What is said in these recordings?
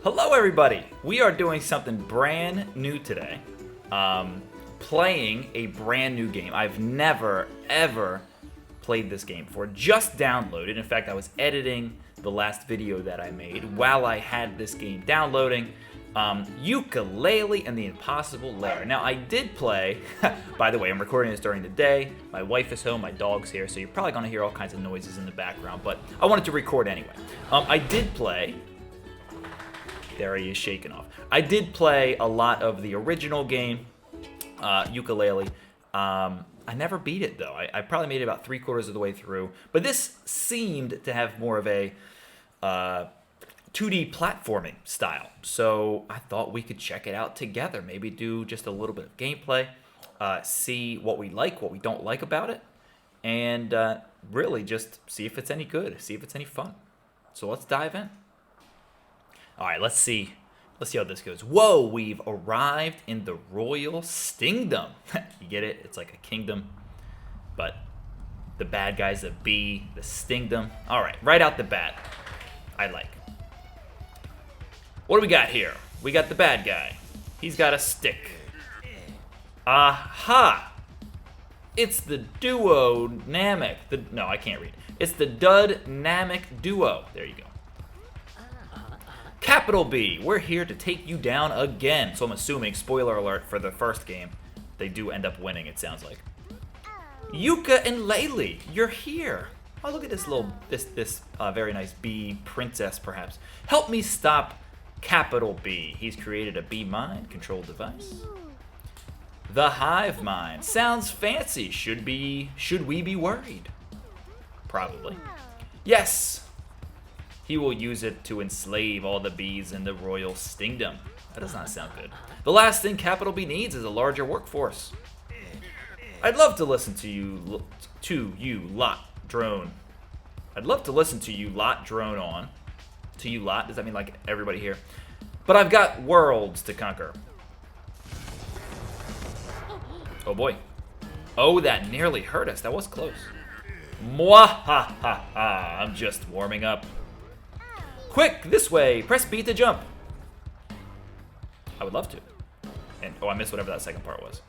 Hello everybody! We are doing something brand new today. Playing a brand new game. I've never, ever played this game before. Just downloaded. In fact, I was editing the last video that I made while I had this game downloading. Yooka-Laylee and the Impossible Lair. Now, I did play, by the way, I'm recording this during the day. My wife is home, my dog's here, so you're probably going to hear all kinds of noises in the background, but I wanted to record anyway. I did play... There he is shaking off. I did play a lot of the original game, Yooka-Laylee. I never beat it, though. I probably made it about 3/4 of the way through. But this seemed to have more of a 2D platforming style. So I thought we could check it out together. Maybe do just a little bit of gameplay, see what we like, what we don't like about it, and really just see if it's any good, see if it's any fun. So let's dive in. All right, let's see how this goes. Whoa, we've arrived in the Royal Stingdom. You get it? It's like a kingdom, but the bad guy's a bee, the Stingdom. All right, right out the bat, I like. What do we got here? We got the bad guy. He's got a stick. Aha! It's the duo-namic. No, I can't read. It's the dud-namic duo. There you go. Capital B, we're here to take you down again. So I'm assuming, spoiler alert for the first game, they do end up winning, it sounds like. Yooka-Laylee, you're here. Oh, look at this little, very nice bee princess, perhaps. Help me stop Capital B. He's created a bee mind control device. The hive mind. Sounds fancy. Should we be worried? Probably. Yes. He will use it to enslave all the bees in the Royal Stingdom. That does not sound good. The last thing Capital B needs is a larger workforce. I'd love to listen to you lot drone. I'd love to listen to you lot drone on. To you lot, does that mean like everybody here? But I've got worlds to conquer. Oh boy. Oh, that nearly hurt us. That was close. Mwahaha. I'm just warming up. Quick, this way. Press B to jump. I would love to. And oh, I missed whatever that second part was.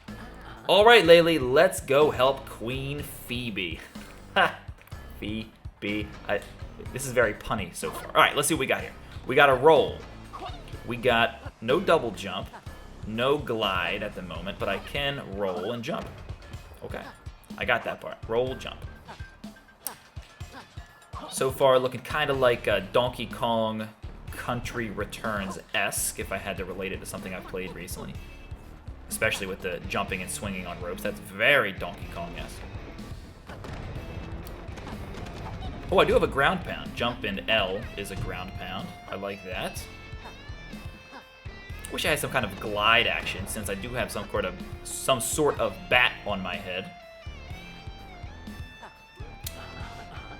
All right, Laylee, let's go help Queen Phoebe. Ha, Phoebe. This is very punny so far. All right, let's see what we got here. We got a roll. We got no double jump, no glide at the moment, but I can roll and jump. Okay, I got that part. Roll, jump. So far, looking kind of like Donkey Kong Country Returns-esque, if I had to relate it to something I've played recently. Especially with the jumping and swinging on ropes. That's very Donkey Kong-esque. Oh, I do have a ground pound. Jump and L is a ground pound. I like that. Wish I had some kind of glide action, since I do have some sort of bat on my head.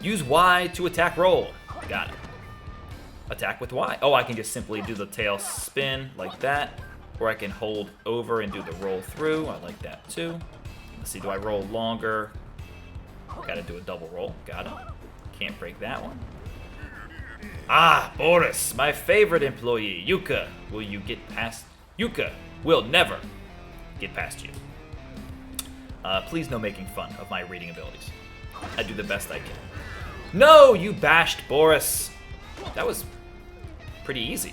Use Y to attack roll. Got it. Attack with Y. Oh, I can just simply do the tail spin like that. Or I can hold over and do the roll through. I like that too. Let's see, do I roll longer? Gotta do a double roll. Got it. Can't break that one. Ah, Boris, my favorite employee. Yooka, will you get past... Yooka will never get past you. Please no making fun of my reading abilities. I do the best I can. No, you bashed Boris. That was pretty easy.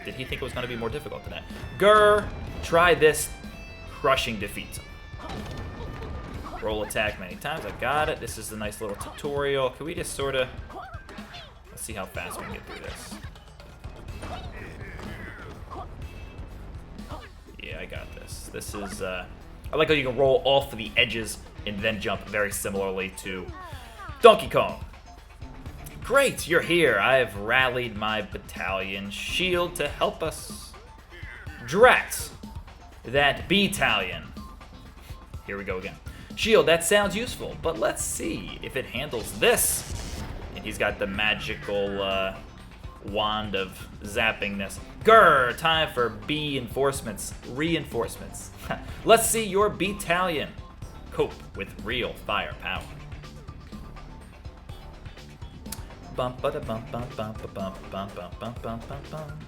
Did he think it was going to be more difficult than that? Grr, try this. Crushing defeat. Roll attack many times. I got it. This is a nice little tutorial. Can we just sort of... Let's see how fast we can get through this. Yeah, I got this. This is... I like how you can roll off of the edges and then jump very similarly to Donkey Kong. Great, you're here. I've rallied my battalion shield to help us. Drat, that battalion. Here we go again. Shield, that sounds useful, but let's see if it handles this. And he's got the magical wand of zappingness. Grr, time for reinforcements. Let's see your battalion cope with real firepower. Bum ba da bum bum bum bum bum bum bum bum bum bum.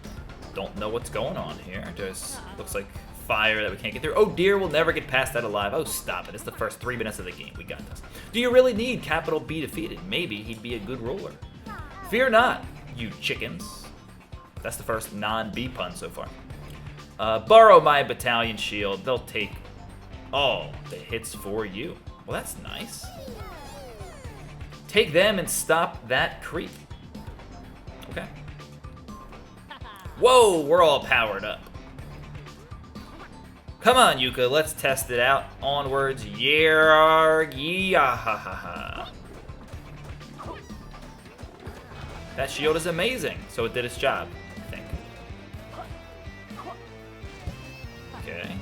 don't know what's going on here. There's looks like fire that we can't get through. Oh dear, we'll never get past that alive. Oh, stop it. It's the first 3 minutes of the game. We got this. Do you really need capital B defeated? Maybe he'd be a good roller. Fear not, you chickens. That's the first non-B pun so far. Borrow my battalion shield. They'll take all the hits for you. Well, that's nice. Take them and stop that creep. Okay. Whoa, we're all powered up. Come on, Yooka, let's test it out. Onwards, yeah-ha-ha-ha. That shield is amazing, so it did its job, I think. Okay.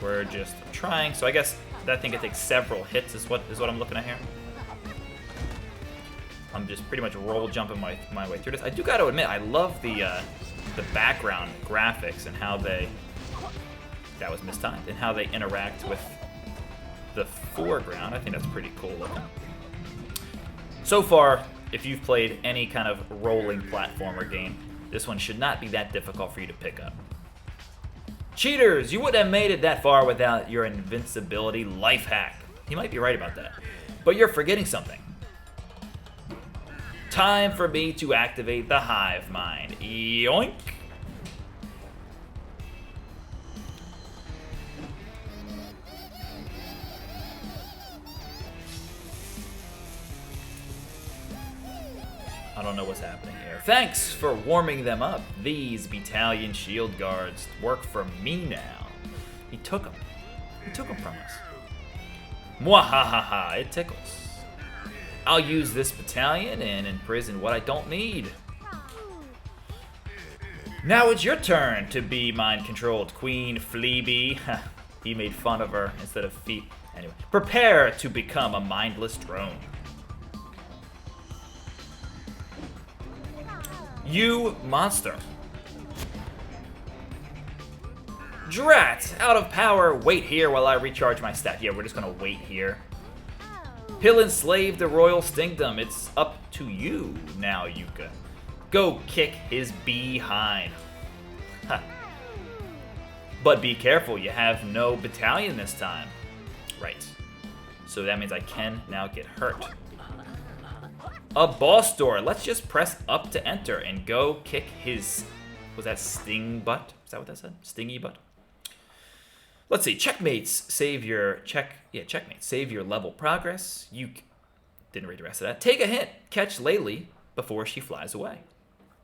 We're just trying, so I guess I think it takes several hits is what I'm looking at here. I'm just pretty much roll jumping my way through this. I do got to admit, I love the background graphics and how they, that was mistimed, and how they interact with the foreground. I think that's pretty cool looking. So far, if you've played any kind of rolling platformer game, this one should not be that difficult for you to pick up. Cheaters, you wouldn't have made it that far without your invincibility life hack. He might be right about that. But you're forgetting something. Time for me to activate the hive mind. Yoink! I don't know what's happening here. Thanks for warming them up. These battalion shield guards work for me now. He took them. He took them from us. Mwahaha, it tickles. I'll use this battalion and imprison what I don't need. Now it's your turn to be mind-controlled, Queen Fleabee. He made fun of her instead of feet. Anyway, prepare to become a mindless drone. You monster. Drat! Out of power. Wait here while I recharge my stat. Yeah, we're just gonna wait here. He'll enslave the royal stingdom. It's up to you now, Yooka. Go kick his behind. Huh. But be careful, you have no battalion this time. Right. So that means I can now get hurt. A boss door. Let's just press up to enter and go kick his... Was that sting butt? Is that what that said? Stingy butt? Let's see. Checkmates. Save your... checkmates. Save your level progress. You didn't read the rest of that. Take a hint. Catch Laylee before she flies away.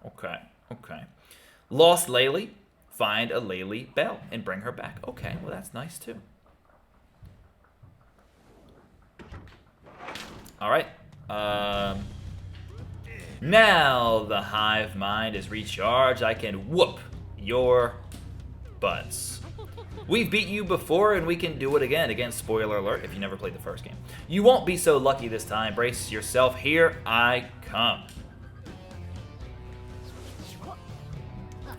Okay. Okay. Lost Laylee. Find a Laylee bell and bring her back. Okay. Well, that's nice, too. All right. Now the hive mind is recharged. I can whoop your butts. We've beat you before and we can do it again. Again, spoiler alert if you never played the first game. You won't be so lucky this time. Brace yourself. Here I come.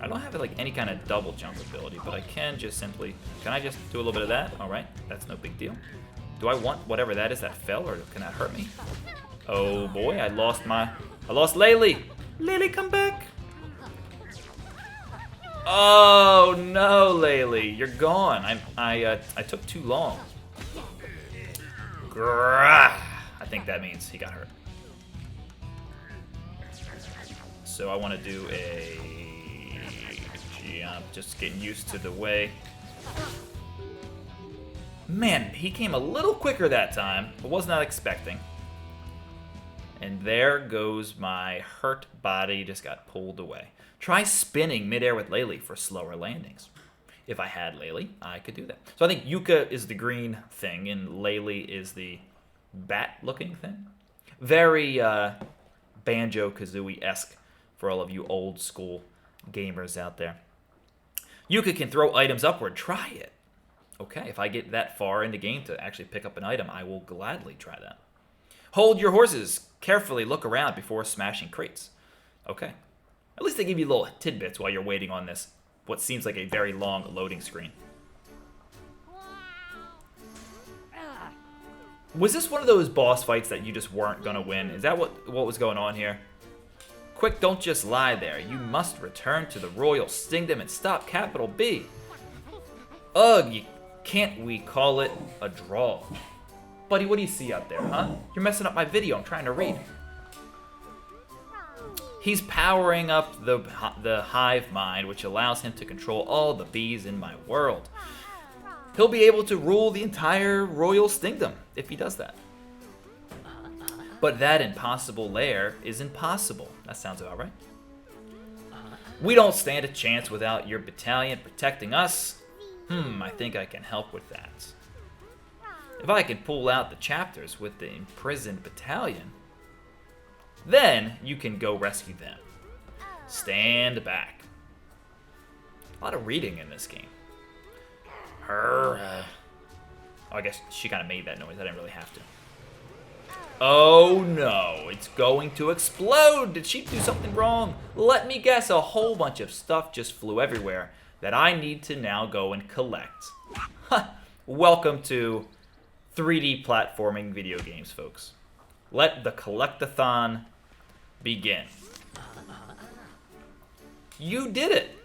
I don't have like any kind of double jump ability, but I can just simply... Can I just do a little bit of that? All right, that's no big deal. Do I want whatever that is that fell, or can that hurt me? Oh boy, I lost Laylee. Laylee, come back. Oh no, Laylee, you're gone. I took too long. Grah. I think that means he got hurt. So I want to do a jump, just getting used to the way. Man, he came a little quicker that time. I was not expecting. And there goes my hurt body, just got pulled away. Try spinning midair with Laylee for slower landings. If I had Laylee, I could do that. So I think Yooka is the green thing, and Laylee is the bat-looking thing. Very Banjo-Kazooie-esque for all of you old-school gamers out there. Yooka can throw items upward. Try it. Okay, if I get that far in the game to actually pick up an item, I will gladly try that. Hold your horses. Carefully look around before smashing crates. Okay. At least they give you little tidbits while you're waiting on this, what seems like a very long loading screen. Was this one of those boss fights that you just weren't gonna win? Is that what was going on here? Quick, don't just lie there. You must return to the Royal Stingdom and stop Capital B. Ugh, can't we call it a draw? Buddy, what do you see out there, huh? You're messing up my video. I'm trying to read. He's powering up the hive mind, which allows him to control all the bees in my world. He'll be able to rule the entire Royal Stingdom if he does that. But that Impossible Lair is impossible. That sounds about right. We don't stand a chance without your battalion protecting us. I think I can help with that. If I can pull out the chapters with the imprisoned battalion, then you can go rescue them. Stand back. A lot of reading in this game. Oh, I guess she kind of made that noise. I didn't really have to. Oh no, it's going to explode. Did she do something wrong? Let me guess, a whole bunch of stuff just flew everywhere that I need to now go and collect. Welcome to 3D platforming video games, folks. Let the collectathon begin. You did it.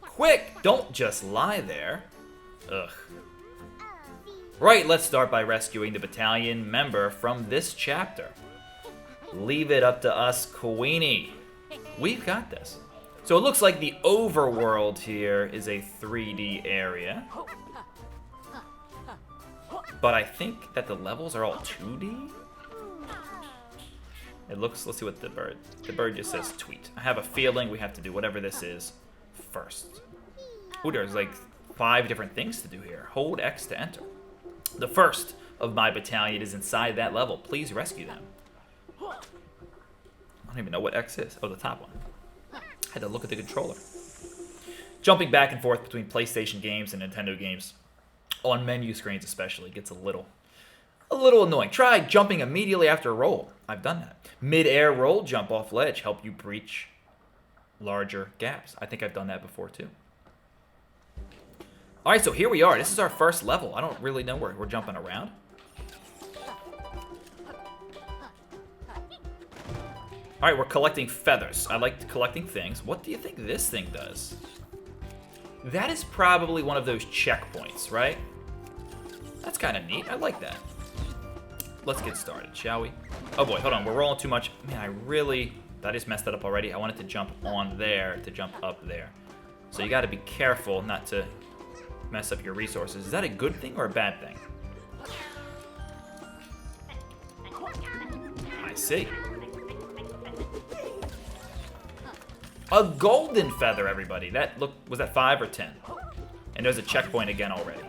Quick, don't just lie there. Ugh. Right, let's start by rescuing the battalion member from this chapter. Leave it up to us, Queenie. We've got this. So it looks like the overworld here is a 3D area. But I think that the levels are all 2D? It looks, let's see what the bird just says tweet. I have a feeling we have to do whatever this is first. Ooh, there's like 5 different things to do here. Hold X to enter. The first of my battalion is inside that level. Please rescue them. I don't even know what X is. Oh, the top one. I had to look at the controller. Jumping back and forth between PlayStation games and Nintendo games, on menu screens especially, gets a little annoying. Try jumping immediately after a roll. I've done that. Mid-air roll, jump off ledge, help you breach larger gaps. I think I've done that before too. All right, so here we are. This is our first level. I don't really know where we're jumping around. All right, we're collecting feathers. I like collecting things. What do you think this thing does? That is probably one of those checkpoints, right? That's kind of neat. I like that. Let's get started, shall we? Oh boy, hold on. We're rolling too much. Man, I just messed that up already. I wanted to jump on there to jump up there. So you got to be careful not to mess up your resources. Is that a good thing or a bad thing? I see. A golden feather, everybody. Was that 5 or 10? And there's a checkpoint again already.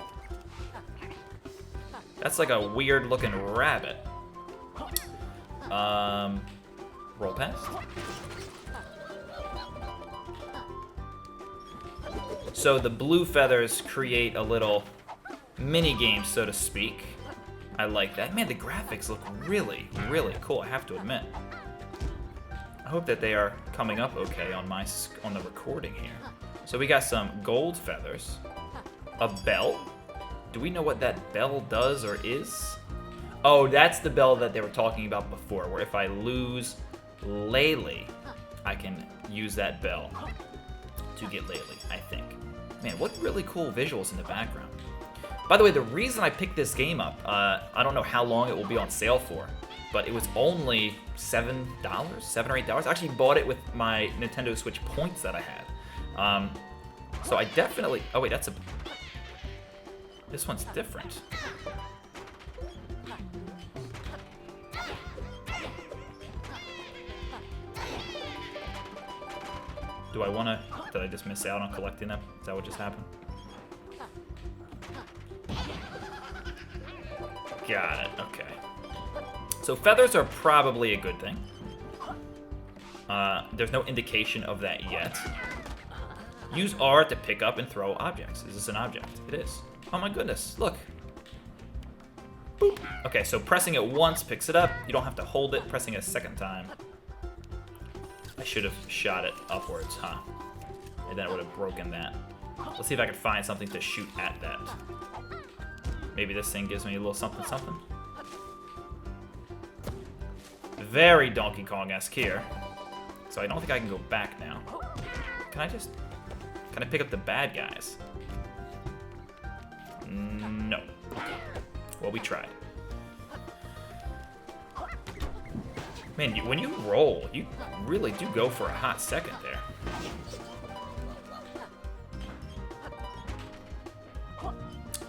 That's like a weird looking rabbit. Roll past. So the blue feathers create a little mini game, so to speak. I like that. Man, the graphics look really, really cool, I have to admit. I hope that they are coming up okay on the recording here. So we got some gold feathers, a belt. Do we know what that bell does or is? Oh, that's the bell that they were talking about before, where if I lose Laylee, I can use that bell to get Laylee, I think. Man, what really cool visuals in the background. By the way, the reason I picked this game up, I don't know how long it will be on sale for, but it was only $7 or $8. I actually bought it with my Nintendo Switch points that I had. So I definitely, oh wait, this one's different. Do I wanna, did I just miss out on collecting them? Is that what just happened? Got it, okay. So feathers are probably a good thing. There's no indication of that yet. Use R to pick up and throw objects. Is this an object? It is. Oh my goodness, look. Boop. Okay, so pressing it once picks it up. You don't have to hold it. Pressing it a second time. I should have shot it upwards, huh? And then it would have broken that. Let's see if I can find something to shoot at that. Maybe this thing gives me a little something something. very Donkey Kong-esque here. So I don't think I can go back now. Can I pick up the bad guys? No. Well, we tried. Man, when you roll, you really do go for a hot second there.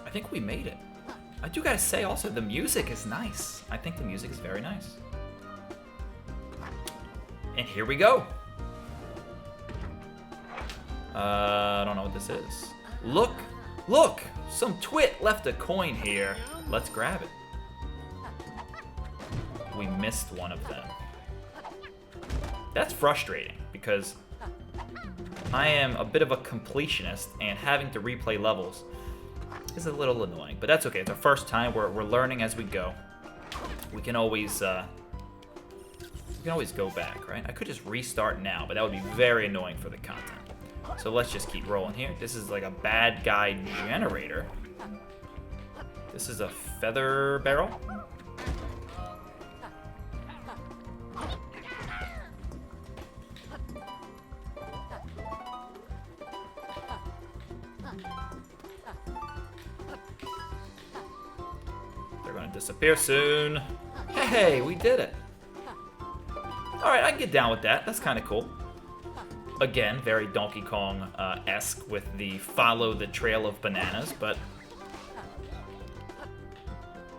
I think we made it. I do gotta say also, the music is nice. I think the music is very nice. And here we go. I don't know what this is. Look! Look! Some twit left a coin here. Let's grab it. We missed one of them. That's frustrating, because I am a bit of a completionist, and having to replay levels is a little annoying. But that's okay. It's our first time. We're learning as we go. We can always go back, right? I could just restart now, but that would be very annoying for the content. So let's just keep rolling here. This is like a bad guy generator. This is a feather barrel. They're gonna disappear soon. Hey, we did it. Alright, I can get down with that. That's kind of cool. Again, very Donkey Kong-esque with the follow the trail of bananas, but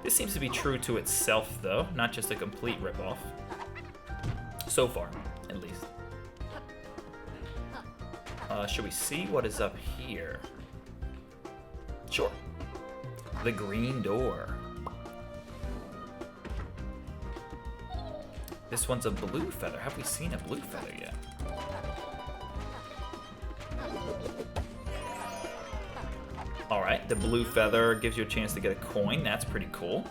this seems to be true to itself, though, not just a complete ripoff. So far, at least. Should we see what is up here? Sure. The green door. This one's a blue feather. Have we seen a blue feather yet? Alright, the blue feather gives you a chance to get a coin. That's pretty cool.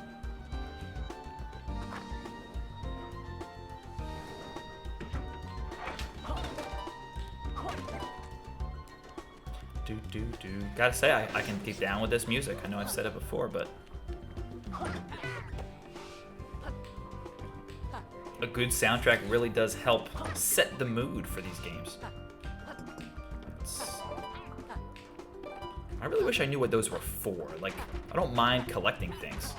Gotta say, I can get down with this music. I know I've said it before, but a good soundtrack really does help set the mood for these games. I really wish I knew what those were for. Like, I don't mind collecting things.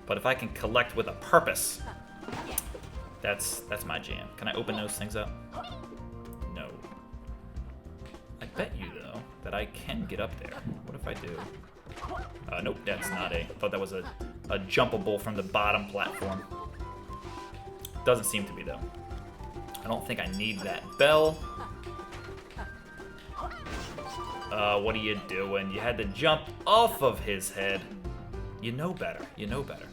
But if I can collect with a purpose, that's my jam. Can I open those things up? No. I bet you, though, that I can get up there. What if I do? Nope, that's not I thought that was a jumpable from the bottom platform. Doesn't seem to be, though. I don't think I need that bell. What are you doing? You had to jump off of his head. You know better. You know better.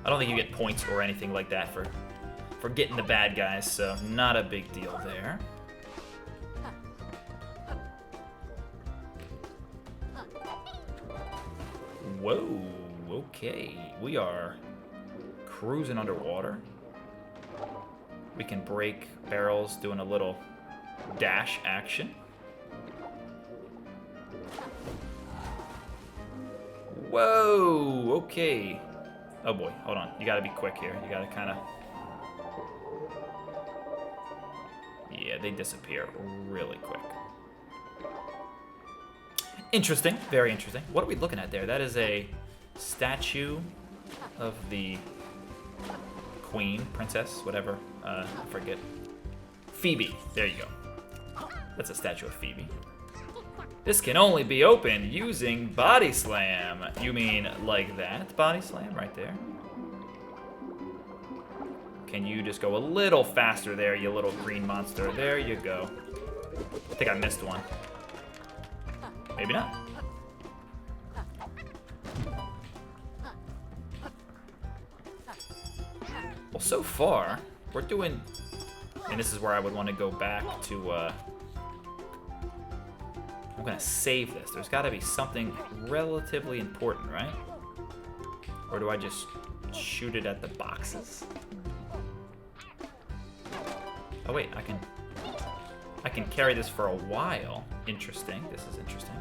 I don't think you get points or anything like that for getting the bad guys, so not a big deal there. Whoa, okay. We are cruising underwater. We can break barrels doing a little dash action. Whoa, okay. Oh boy, hold on. You gotta be quick here. You gotta kind of... Yeah, they disappear really quick. Interesting, very interesting. What are we looking at there? That is a statue of the queen, princess, whatever. I forget. Phoebe, there you go. That's a statue of Phoebe. This can only be opened using Body Slam. You mean like that Body Slam right there? Can you just go a little faster there, you little green monster? There you go. I think I missed one. Maybe not. Well, so far, we're doing... And this is where I would want to go back to... I'm going to save this. There's got to be something relatively important, right? Or do I just shoot it at the boxes? Oh, wait, I can carry this for a while. Interesting. This is interesting.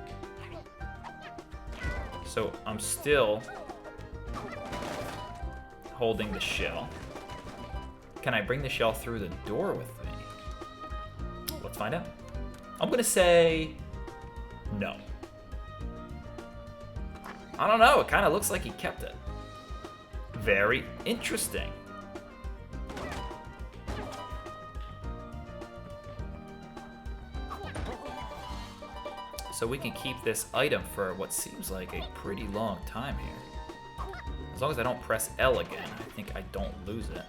So I'm still holding the shell. Can I bring the shell through the door with me? Let's find out. I'm gonna say no. I don't know, it kind of looks like he kept it. Very interesting. So we can keep this item for what seems like a pretty long time here. As long as I don't press L again, I think I don't lose it.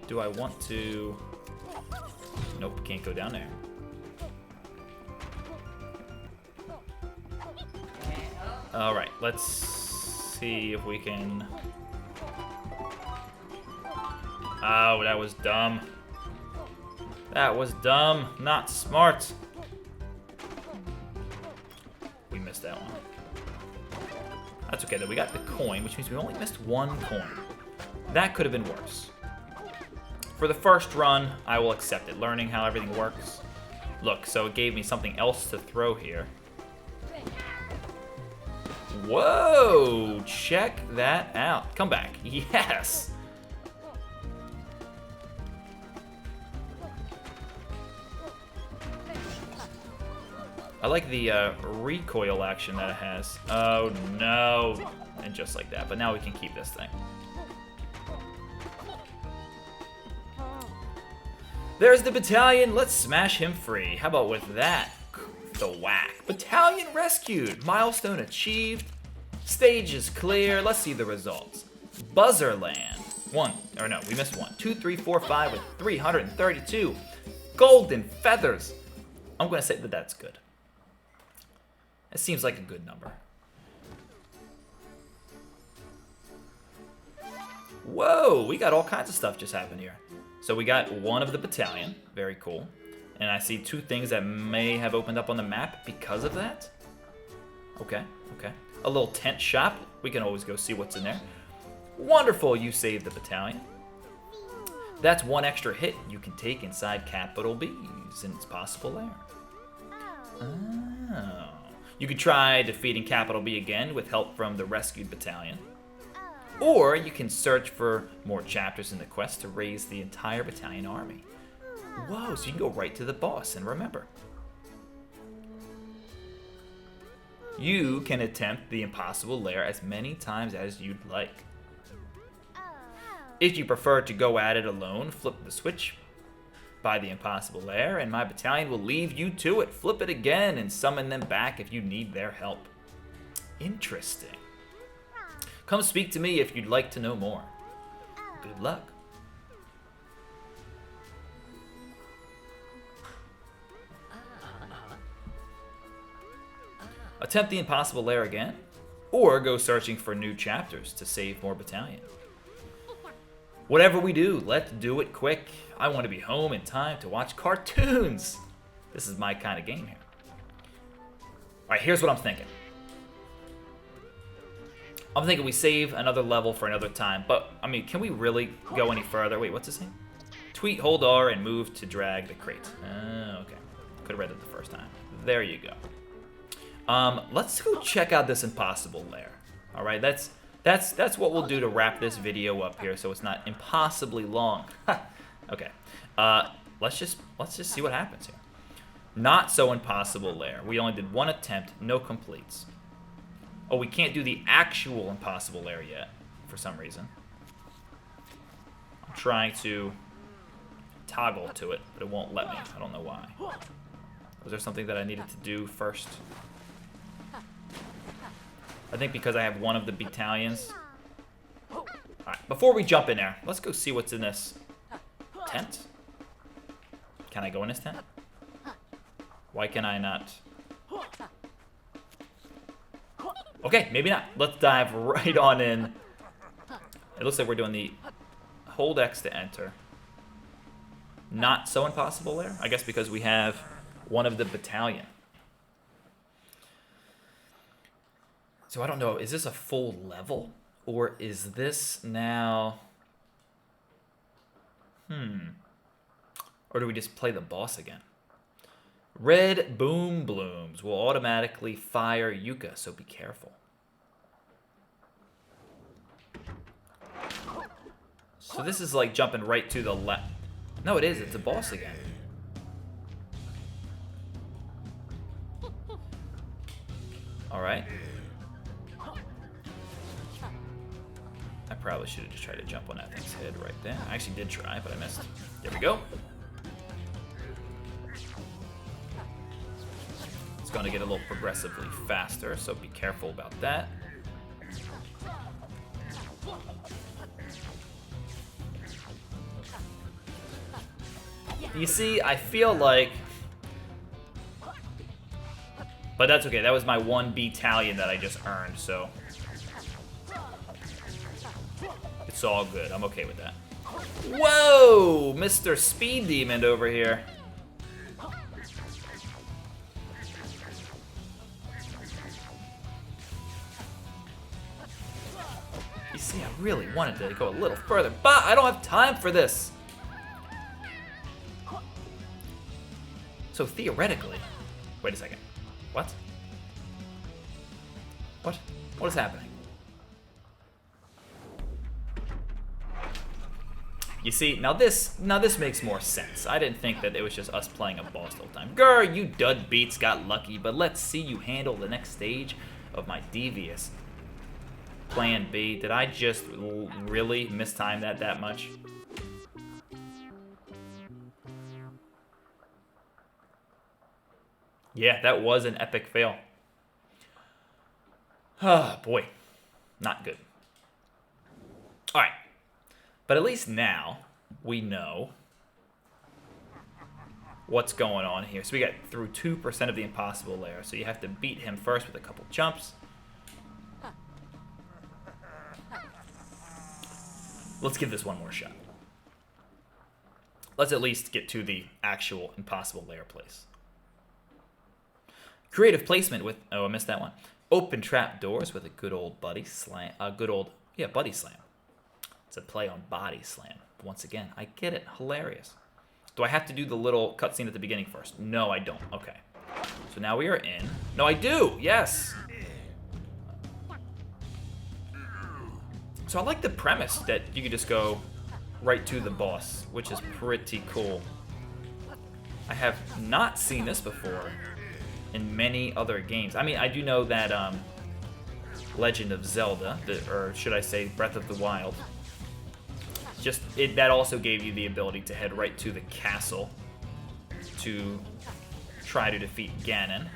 Do I want to... Nope, can't go down there. Alright, let's see if we can... Oh, that was dumb. That was dumb, not smart. We missed that one. That's okay though, we got the coin, which means we only missed one coin. That could have been worse. For the first run, I will accept it, learning how everything works. Look, so it gave me something else to throw here. Whoa, check that out. Come back, yes. I like the recoil action that it has. Oh no, and just like that, but now we can keep this thing. There's the battalion, let's smash him free. How about with that? The whack. Battalion rescued, milestone achieved, stage is clear, let's see the results. Buzzerland, we missed one. 2, 3, 4, 5 with 332. Golden feathers. I'm gonna say that that's good. It seems like a good number. Whoa, we got all kinds of stuff just happened here. So we got one of the battalion, very cool. And I see two things that may have opened up on the map because of that. Okay, okay. A little tent shop, we can always go see what's in there. Wonderful, you saved the battalion. That's one extra hit you can take inside Capital B's in Impossible Lair. Oh. You could try defeating Capital B again with help from the rescued battalion. Or you can search for more chapters in the quest to raise the entire battalion army. Whoa, so you can go right to the boss, and remember. You can attempt the Impossible Lair as many times as you'd like. If you prefer to go at it alone, flip the switch by the Impossible Lair, and my battalion will leave you to it. Flip it again and summon them back if you need their help. Interesting. Come speak to me if you'd like to know more. Good luck. Attempt the Impossible Lair again, or go searching for new chapters to save more battalion. Whatever we do, let's do it quick. I want to be home in time to watch cartoons. This is my kind of game here. Alright, here's what I'm thinking. I'm thinking we save another level for another time, but, I mean, can we really go any further? Wait, what's this name? Tweet, hold R, and move to drag the crate. Okay. Could have read it the first time. There you go. Let's go check out this Impossible Lair. Alright, that's what we'll do to wrap this video up here, so it's not impossibly long. Okay. Let's just see what happens here. Not so Impossible Lair. We only did one attempt, no completes. Oh, we can't do the actual Impossible Lair yet, for some reason. I'm trying to toggle to it, but it won't let me. I don't know why. Was there something that I needed to do first? I think because I have one of the battalions. Alright, before we jump in there, let's go see what's in this tent. Can I go in this tent? Why can I not? Okay, maybe not. Let's dive right on in. It looks like we're doing the hold X to enter. Not so Impossible Lair, I guess because we have one of the battalion. So I don't know, is this a full level? Or is this now... Or do we just play the boss again? Red boom blooms will automatically fire Yooka, so be careful. So this is like jumping right to the left. No, it is. It's a boss again. Alright. I probably should have just tried to jump on that thing's head right there. I actually did try, but I missed. There we go. It's going to get a little progressively faster, so be careful about that. You see, I feel like... But that's okay. That was my 1 battalion that I just earned, so... It's all good. I'm okay with that. Whoa! Mr. Speed Demon over here. You see, I really wanted to go a little further, but I don't have time for this. So theoretically... Wait a second. What? What? What is happening? You see, now this makes more sense. I didn't think that it was just us playing a boss the whole time. Grr, you dud beats got lucky, but let's see you handle the next stage of my devious plan B. Did I just really mistime that much? Yeah, that was an epic fail. Oh, boy. Not good. All right. But at least now we know what's going on here. So we got through 2% of the Impossible Lair. So you have to beat him first with a couple jumps. Let's give this one more shot. Let's at least get to the actual Impossible Lair place. Creative placement with... Oh, I missed that one. Open trap doors with a good old buddy slam. Buddy slam. It's a play on body slam. Once again, I get it. Hilarious. Do I have to do the little cutscene at the beginning first? No, I don't. Okay. So now we are in. No, I do. Yes. So I like the premise that you could just go right to the boss, which is pretty cool. I have not seen this before in many other games. I mean, I do know that Legend of Zelda, or should I say Breath of the Wild, that also gave you the ability to head right to the castle to try to defeat Ganon.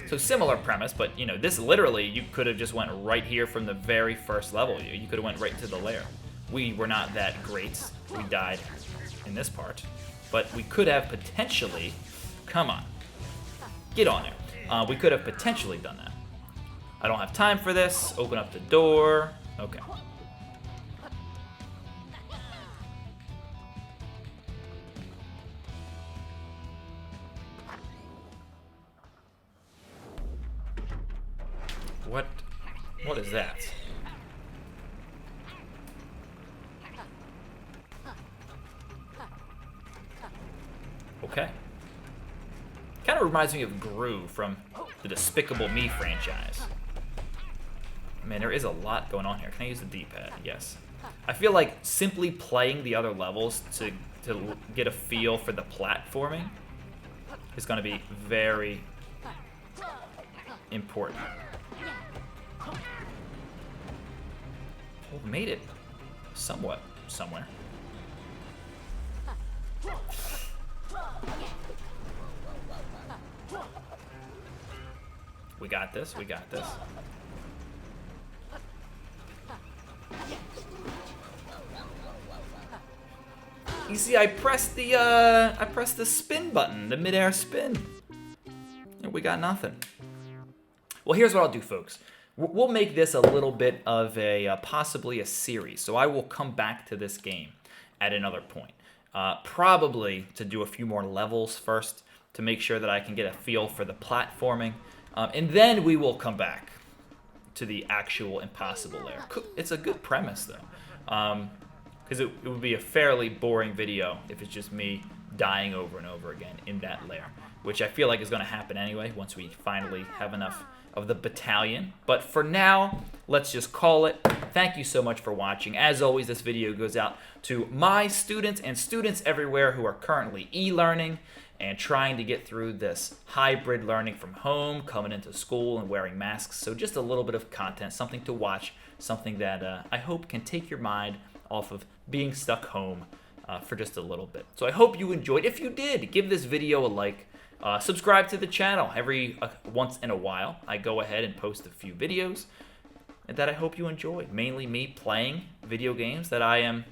So similar premise, but you know, this literally, you could have just went right here from the very first level. You could have went right to the lair. We were not that great. We died in this part. But we could have potentially, come on, get on there. We could have potentially done that. I don't have time for this. Open up the door. Okay. What is that? Okay. Kind of reminds me of Gru from the Despicable Me franchise. Man, there is a lot going on here. Can I use the D-pad? Yes. I feel like simply playing the other levels to get a feel for the platforming is going to be very important. Well, made it somewhat somewhere. We got this. We got this. You see, I pressed the spin button, the midair spin, and we got nothing. Well, here's what I'll do, folks. We'll make this a little bit of possibly a series. So I will come back to this game at another point. Probably to do a few more levels first to make sure that I can get a feel for the platforming. And then we will come back to the actual Impossible Lair. It's a good premise, though. because it would be a fairly boring video if it's just me dying over and over again in that lair, which I feel like is going to happen anyway once we finally have enough of the battalion. But for now, let's just call it. Thank you so much for watching. As always, this video goes out to my students and students everywhere who are currently e-learning and trying to get through this hybrid learning from home, coming into school and wearing masks. So just a little bit of content, something to watch, something that I hope can take your mind off of being stuck home for just a little bit. So I hope you enjoyed. If you did, give this video a like. Subscribe to the channel. Every once in a while, I go ahead and post a few videos that I hope you enjoyed. Mainly me playing video games that I am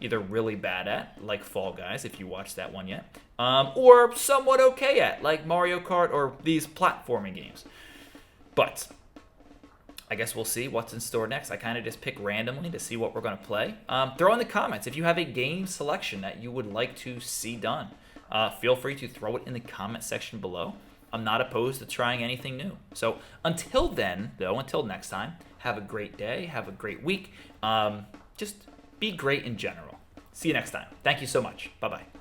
either really bad at, like Fall Guys, if you watched that one yet, or somewhat okay at, like Mario Kart or these platforming games. But I guess we'll see what's in store next. I kind of just pick randomly to see what we're going to play. Throw in the comments if you have a game selection that you would like to see done. Feel free to throw it in the comment section below. I'm not opposed to trying anything new. So until then, though, until next time, have a great day, have a great week. Just be great in general. See you next time. Thank you so much. Bye-bye.